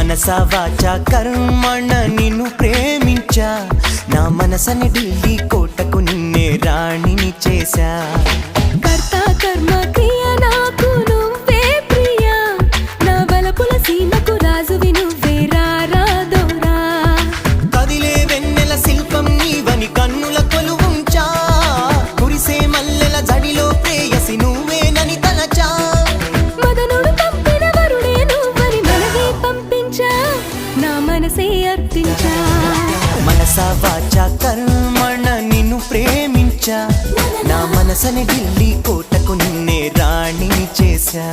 మనసా వాచా కర్మణ నిన్ను ప్రేమించా నా మనసని ఢిల్లీ కోటకు నిన్నే రాణిని చేశా కర్త కర్మ క్రియ నాకు నువ్వే ప్రియా నా వలపుల సీమకు రాజువి నువ్వే రారాదోరా కదిలే వెన్నెల శిల్పం నీవని కన్నుల కొలువుంచా కురిసే మల్లెల జడిలో ప్రేయసి నువ్వేనని తలచా మదనుడు పంపిన వరుడే నువ్వని మనసే పంపించా నా మనసే అర్పించా మనసా వాచా కర్మణ నిన్ను ప్రేమించా నా మనసని ఢిల్లీ కోటకు నిన్నే రాణిని చేశా